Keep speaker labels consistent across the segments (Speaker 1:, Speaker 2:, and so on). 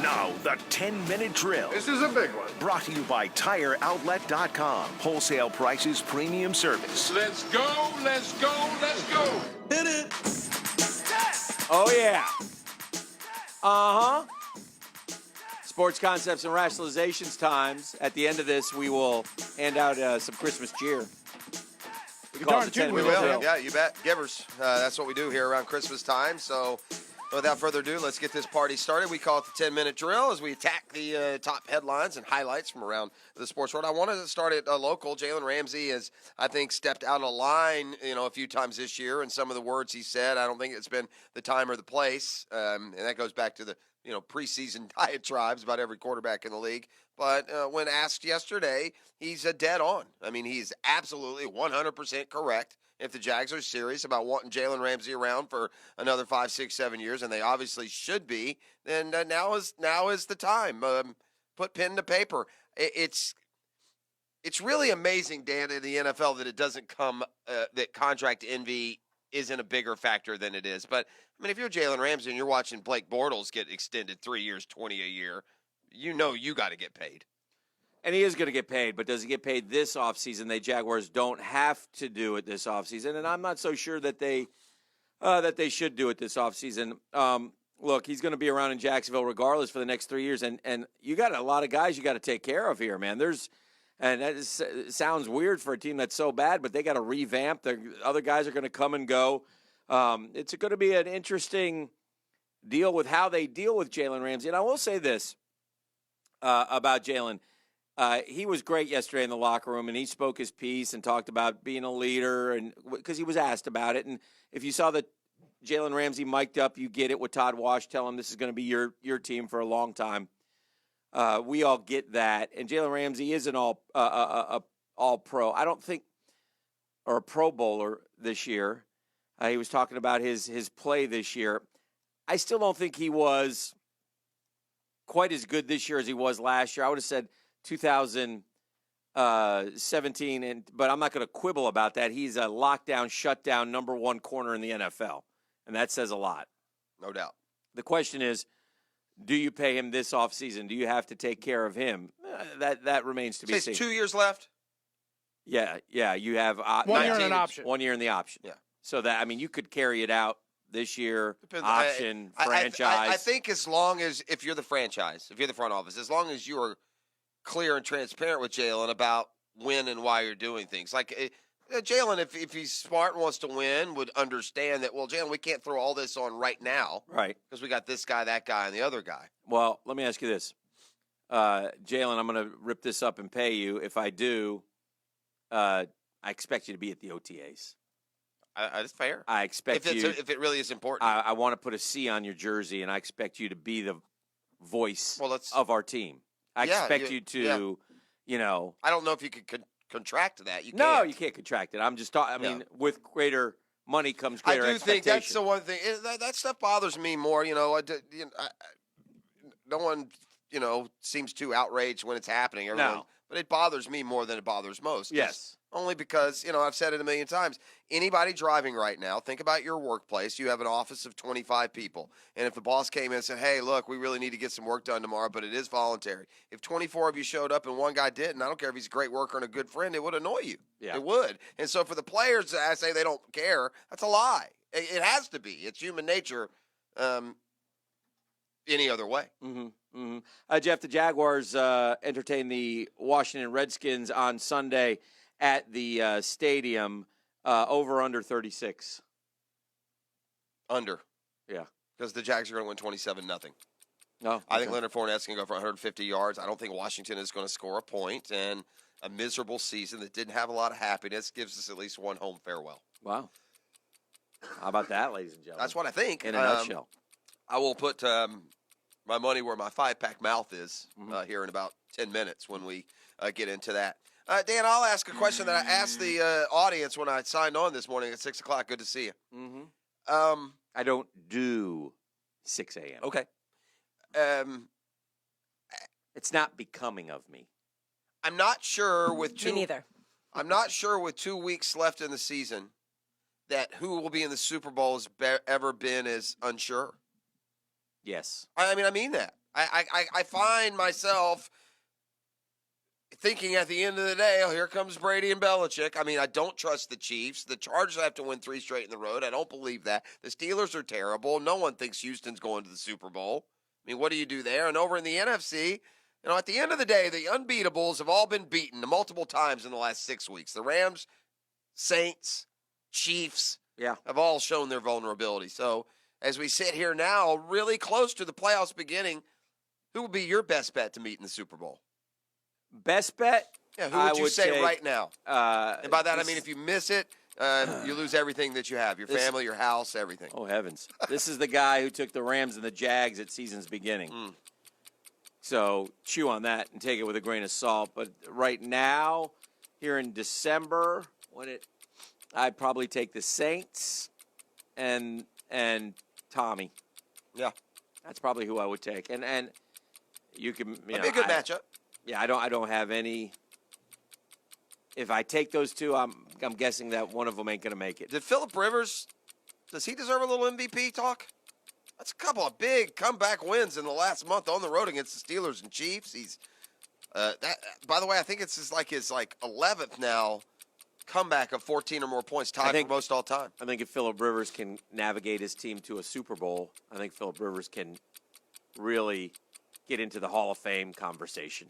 Speaker 1: Now, the 10-minute drill.
Speaker 2: This is a big one.
Speaker 1: Brought to you by TireOutlet.com. Wholesale prices, premium service.
Speaker 2: Let's go, let's go, let's go.
Speaker 3: Hit it.
Speaker 4: Oh, yeah. Uh-huh. Sports concepts and rationalizations times. At the end of this, we will hand out some Christmas cheer. We call it the 10
Speaker 5: We
Speaker 4: minute
Speaker 5: will.
Speaker 4: drill.
Speaker 5: Yeah, you bet. Givers. That's what we do here around Christmas time. So without further ado, let's get this party started. We call it the 10-minute drill as we attack the top headlines and highlights from around the sports world. I wanted to start at local. Jalen Ramsey has, I think, stepped out of line, a few times this year, and some of the words he said, I don't think it's been the time or the place. And that goes back to the preseason diatribes about every quarterback in the league. But when asked yesterday, he's dead on. I mean, he's absolutely 100% correct. If the Jags are serious about wanting Jalen Ramsey around for another 5, 6, 7 years, and they obviously should be, then now is the time. Put pen to paper. It's really amazing, Dan, in the NFL that it doesn't come that contract envy isn't a bigger factor than it is. But I mean, if you're Jalen Ramsey and you're watching Blake Bortles get extended 3 years, $20 a year, you got to get paid.
Speaker 4: And he is going to get paid, but does he get paid this offseason? The Jaguars don't have to do it this offseason, and I'm not so sure that they should do it this offseason. Look, he's going to be around in Jacksonville regardless for the next 3 years, and you got a lot of guys you got to take care of here, man. It sounds weird for a team that's so bad, but they got to revamp. The other guys are going to come and go. It's going to be an interesting deal with how they deal with Jalen Ramsey. And I will say this about Jalen. He was great yesterday in the locker room, and he spoke his piece and talked about being a leader, and because he was asked about it. And if you saw the Jalen Ramsey mic'd up, you get it with Todd Wash. Tell him this is going to be your team for a long time. We all get that, and Jalen Ramsey is an all pro. I don't think, or a Pro Bowler this year. He was talking about his play this year. I still don't think he was quite as good this year as he was last year. I would have said 2017, but I'm not going to quibble about that. He's a lockdown, shutdown, number one corner in the NFL, and that says a lot.
Speaker 5: No doubt.
Speaker 4: The question is, do you pay him this offseason? Do you have to take care of him? That remains to be seen.
Speaker 5: 2 years left?
Speaker 4: Yeah. You have
Speaker 6: 1 year in an option.
Speaker 4: 1 year in the option.
Speaker 5: Yeah.
Speaker 4: So that, I mean, you could carry it out this year,
Speaker 5: Depends.
Speaker 4: option, franchise.
Speaker 5: I think as long as, if you're the franchise, if you're the front office, as long as you are clear and transparent with Jalen about when and why you're doing things. Like Jalen, if he's smart and wants to win, would understand that, well, Jalen, we can't throw all this on right now.
Speaker 4: Right.
Speaker 5: Because we got this guy, that guy, and the other guy.
Speaker 4: Well, let me ask you this. Jalen, I'm going to rip this up and pay you. If I do, I expect you to be at the OTAs.
Speaker 5: That's fair.
Speaker 4: I expect
Speaker 5: if it really is important.
Speaker 4: I want to put a C on your jersey, and I expect you to be the voice of our team. I expect you to,
Speaker 5: I don't know if you could contract that. You
Speaker 4: no,
Speaker 5: can't.
Speaker 4: you can't contract it. I'm just talking. I mean, with greater money comes greater
Speaker 5: I do
Speaker 4: expectation.
Speaker 5: think that's the one thing. That stuff bothers me more. No one, seems too outraged when it's happening.
Speaker 4: No.
Speaker 5: But it bothers me more than it bothers most.
Speaker 4: Yes.
Speaker 5: Only because, I've said it a million times. Anybody driving right now, think about your workplace. You have an office of 25 people. And if the boss came in and said, hey, look, we really need to get some work done tomorrow, but it is voluntary. If 24 of you showed up and one guy didn't, I don't care if he's a great worker and a good friend, it would annoy you.
Speaker 4: Yeah.
Speaker 5: It would. And so for the players to say they don't care, that's a lie. It has to be. It's human nature any other way.
Speaker 4: Mm-hmm. Mm-hmm. Jeff, the Jaguars entertain the Washington Redskins on Sunday at the stadium, over under 36.
Speaker 5: Under.
Speaker 4: Yeah.
Speaker 5: Because the Jags are going to win 27-0.
Speaker 4: Oh, okay.
Speaker 5: I think Leonard Fournette's going to go for 150 yards. I don't think Washington is going to score a point. And a miserable season that didn't have a lot of happiness gives us at least one home farewell.
Speaker 4: Wow. How about that, ladies and gentlemen?
Speaker 5: That's what I think.
Speaker 4: In a nutshell.
Speaker 5: I will put my money where my 5-pack mouth is here in about 10 minutes when we get into that. Dan, I'll ask a question that I asked the audience when I signed on this morning at 6 o'clock. Good to see you.
Speaker 4: Mm-hmm. I don't do 6 a.m.
Speaker 5: Okay.
Speaker 4: It's not becoming of me.
Speaker 5: I'm not sure with
Speaker 6: Me neither.
Speaker 5: I'm not sure with 2 weeks left in the season that who will be in the Super Bowl has ever been as unsure.
Speaker 4: Yes.
Speaker 5: I mean that. I find myself thinking at the end of the day, oh, here comes Brady and Belichick. I mean, I don't trust the Chiefs. The Chargers have to win 3 straight in the road. I don't believe that. The Steelers are terrible. No one thinks Houston's going to the Super Bowl. I mean, what do you do there? And over in the NFC, at the end of the day, the unbeatables have all been beaten multiple times in the last 6 weeks. The Rams, Saints, Chiefs have all shown their vulnerability. So as we sit here now, really close to the playoffs beginning, who would be your best bet to meet in the Super Bowl?
Speaker 4: Best bet?
Speaker 5: Yeah, who would you say
Speaker 4: take,
Speaker 5: right now? And by that, I mean if you miss it, you lose everything that you have, your family, your house, everything.
Speaker 4: Oh, heavens. This is the guy who took the Rams and the Jags at season's beginning. So chew on that and take it with a grain of salt. But right now, here in December, I'd probably take the Saints and Tommy.
Speaker 5: Yeah.
Speaker 4: That's probably who I would take. And you can
Speaker 5: That'd be a good matchup.
Speaker 4: Yeah, I don't have any. If I take those two, I'm guessing that one of them ain't going to make it.
Speaker 5: Did Phillip Rivers, does he deserve a little MVP talk? That's a couple of big comeback wins in the last month on the road against the Steelers and Chiefs. He's by the way, I think it's his 11th now comeback of 14 or more points, tied for most all time.
Speaker 4: I think if Phillip Rivers can navigate his team to a Super Bowl, I think Phillip Rivers can really get into the Hall of Fame conversation.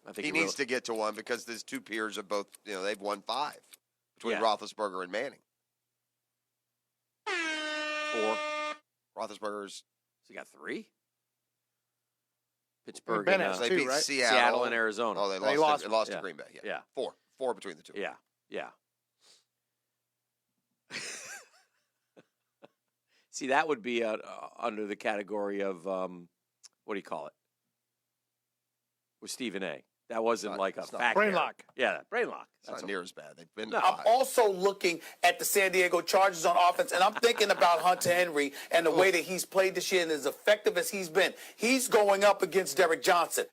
Speaker 4: I think
Speaker 5: he needs to get to one because his two peers are both, they've won 5 between Roethlisberger and Manning.
Speaker 4: 4.
Speaker 5: Roethlisberger's.
Speaker 4: So you got 3? Pittsburgh
Speaker 3: Ben
Speaker 4: and
Speaker 3: has
Speaker 5: they
Speaker 3: 2,
Speaker 5: beat
Speaker 3: right?
Speaker 5: Seattle
Speaker 4: and Arizona.
Speaker 5: Oh, they lost to Green Bay. Yeah. 4 between the two.
Speaker 4: Yeah. See, that would be under the category of what do you call it? With Stephen A. That wasn't like a fact.
Speaker 3: Brain
Speaker 4: error.
Speaker 3: lock.
Speaker 4: Yeah, brain lock.
Speaker 5: It's not near as bad. They've been
Speaker 4: No.
Speaker 5: to
Speaker 6: I'm
Speaker 5: 5.
Speaker 6: also looking at the San Diego Chargers on offense, and I'm thinking about Hunter Henry and the way that he's played this year and as effective as he's been. He's going up against Derek Johnson.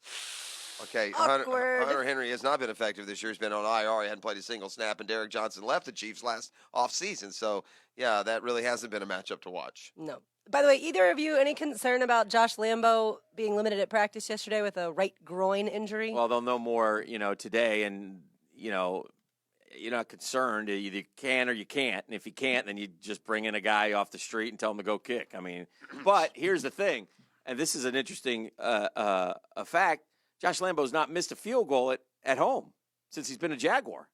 Speaker 5: Okay,
Speaker 7: Awkward.
Speaker 5: Hunter Henry has not been effective this year. He's been on IR. He hadn't played a single snap, and Derek Johnson left the Chiefs last offseason. So, yeah, that really hasn't been a matchup to watch.
Speaker 7: No. By the way, either of you, any concern about Josh Lambo being limited at practice yesterday with a right groin injury?
Speaker 4: Well, they'll know more, today, and you're not concerned. Either you can or you can't, and if you can't, then you just bring in a guy off the street and tell him to go kick. I mean, but here's the thing, and this is an interesting a fact. Josh Lambo's not missed a field goal at home since he's been a Jaguar.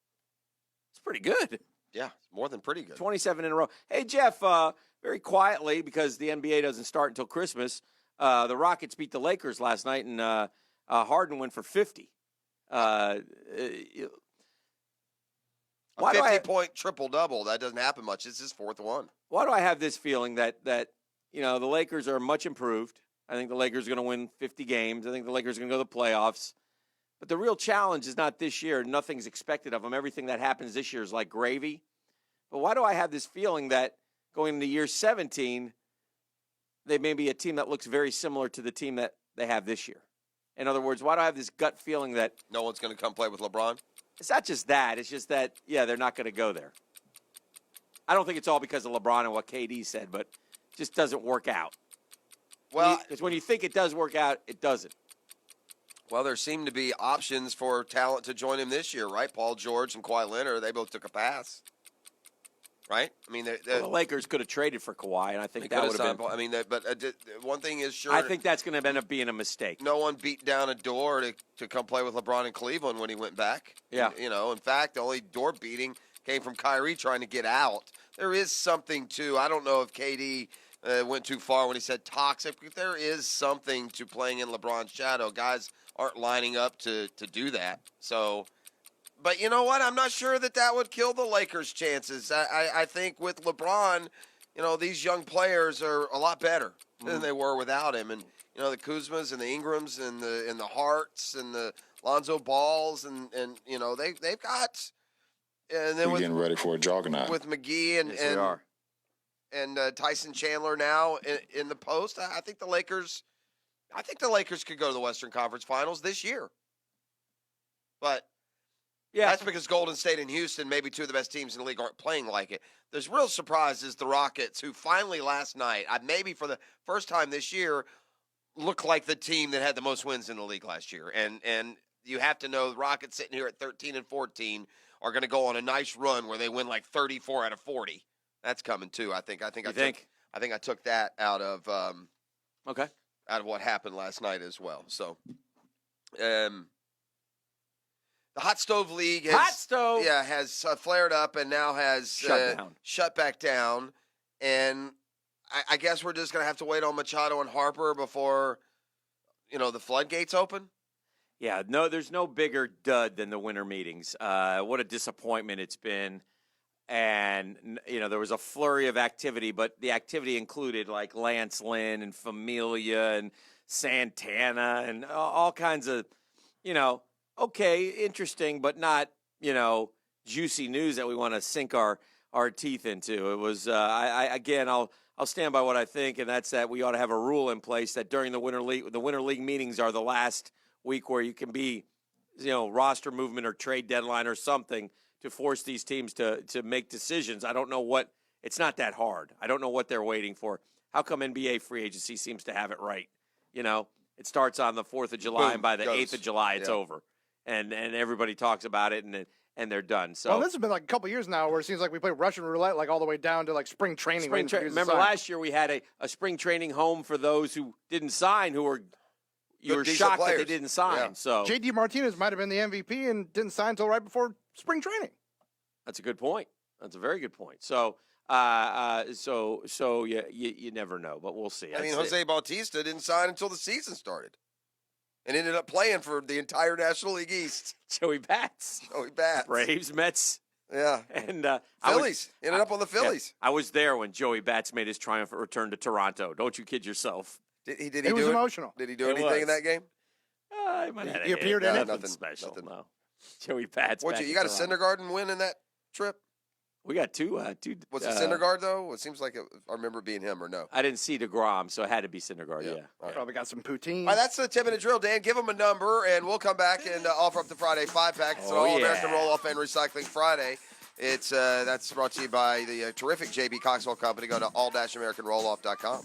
Speaker 4: It's pretty good.
Speaker 5: Yeah, more than pretty good.
Speaker 4: 27 in a row. Hey, Jeff, very quietly, because the NBA doesn't start until Christmas, the Rockets beat the Lakers last night, and Harden went for 50.
Speaker 5: A 50-point triple-double. That doesn't happen much. It's his 4th one.
Speaker 4: Why do I have this feeling that the Lakers are much improved? I think the Lakers are going to win 50 games. I think the Lakers are going to go to the playoffs. But the real challenge is not this year. Nothing's expected of them. Everything that happens this year is like gravy. But why do I have this feeling that going into year 17, they may be a team that looks very similar to the team that they have this year? In other words, why do I have this gut feeling that
Speaker 5: no one's going to come play with LeBron?
Speaker 4: It's not just that. It's just that, they're not going to go there. I don't think it's all because of LeBron and what KD said, but it just doesn't work out.
Speaker 5: Well,
Speaker 4: because when you think it does work out, it doesn't.
Speaker 5: Well, there seem to be options for talent to join him this year, right? Paul George and Kawhi Leonard, they both took a pass, right? I mean,
Speaker 4: the Lakers could have traded for Kawhi, and I think that would have been.
Speaker 5: I mean, but one thing is sure.
Speaker 4: I think that's going to end up being a mistake.
Speaker 5: No one beat down a door to come play with LeBron in Cleveland when he went back.
Speaker 4: Yeah.
Speaker 5: In fact, the only door beating came from Kyrie trying to get out. There is something to, I don't know if KD went too far when he said toxic, but there is something to playing in LeBron's shadow. Guys aren't lining up to do that. So, but you know what? I'm not sure that would kill the Lakers' chances. I think with LeBron, these young players are a lot better than they were without him. And, the Kuzmas and the Ingrams and the Harts and the Lonzo Balls and they've got. And then
Speaker 8: we're getting ready for a juggernaut
Speaker 5: with McGee and
Speaker 4: yes, we are.
Speaker 5: And Tyson Chandler now in the post. I think the Lakers could go to the Western Conference Finals this year. But that's because Golden State and Houston, maybe 2 of the best teams in the league, aren't playing like it. There's real surprises the Rockets, who finally last night, maybe for the first time this year, look like the team that had the most wins in the league last year. And you have to know the Rockets sitting here at 13 and 14 are going to go on a nice run where they win like 34 out of 40. That's coming too. I think I took that out of
Speaker 4: Okay.
Speaker 5: out of what happened last night as well. So, the Hot Stove League has flared up and now has shut back down. And I guess we're just going to have to wait on Machado and Harper before, the floodgates open.
Speaker 4: Yeah, no, there's no bigger dud than the winter meetings. What a disappointment it's been. And, there was a flurry of activity, but the activity included like Lance Lynn and Familia and Santana and all kinds of, okay, interesting, but not, juicy news that we want to sink our teeth into. It was, I'll stand by what I think, and that's that we ought to have a rule in place that during the winter league meetings are the last week where you can be, roster movement or trade deadline or something to force these teams to make decisions. I don't know it's not that hard. I don't know what they're waiting for. How come NBA free agency seems to have it right? It starts on the 4th of July, and by the 8th of July, it's over. And everybody talks about it, and they're done. So
Speaker 3: this has been like a couple years now where it seems like we play Russian roulette like all the way down to like spring training.
Speaker 4: Remember last year we had a spring training home for those who didn't sign, who were you were shocked that they didn't sign. Yeah. So
Speaker 3: J.D. Martinez might have been the MVP and didn't sign until right before spring training.
Speaker 4: That's a good point. That's a very good point. So, you never know, but we'll see.
Speaker 5: I mean, Jose Bautista didn't sign until the season started, and ended up playing for the entire National League East.
Speaker 4: Joey Bats, Braves, Mets.
Speaker 5: Yeah,
Speaker 4: and
Speaker 5: Phillies ended up on the Phillies.
Speaker 4: Yeah, I was there when Joey Bats made his triumphant return to Toronto. Don't you kid yourself.
Speaker 5: Did
Speaker 3: he was emotional.
Speaker 5: Did he do anything in that game?
Speaker 3: He appeared in it.
Speaker 5: Nothing
Speaker 4: special.
Speaker 5: Nothing.
Speaker 4: No. Joey Bats.
Speaker 5: You got a Syndergaard win in that trip?
Speaker 4: We got two.
Speaker 5: Was it Syndergaard though? It seems like I remember being him or no.
Speaker 4: I didn't see DeGrom, so it had to be Syndergaard. Yeah.
Speaker 5: Right.
Speaker 3: Probably got some poutine.
Speaker 5: All right, that's the 10-minute drill, Dan. Give them a number, and we'll come back and offer up the Friday 5-pack. It's an All-American Roll-Off and Recycling Friday. It's that's brought to you by the terrific JB Coxwell Company. Go to all-americanrolloff.com.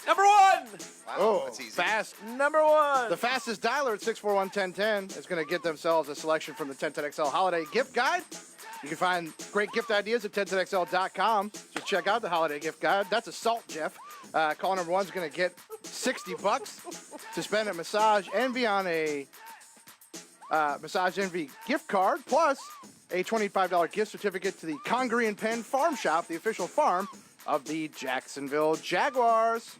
Speaker 4: Number one.
Speaker 5: Wow, that's easy.
Speaker 3: Fast.
Speaker 4: Number one.
Speaker 3: The fastest dialer at 641-1010 is going to get themselves a selection from the 1010XL Holiday Gift Guide. You can find great gift ideas at 1010XL.com. So check out the Holiday Gift Guide. That's a salt, Jeff. Call number one is going to get $60 to spend at Massage Envy on a Massage Envy gift card, plus a $25 gift certificate to the Congaree and Penn Farm Shop, the official farm of the Jacksonville Jaguars.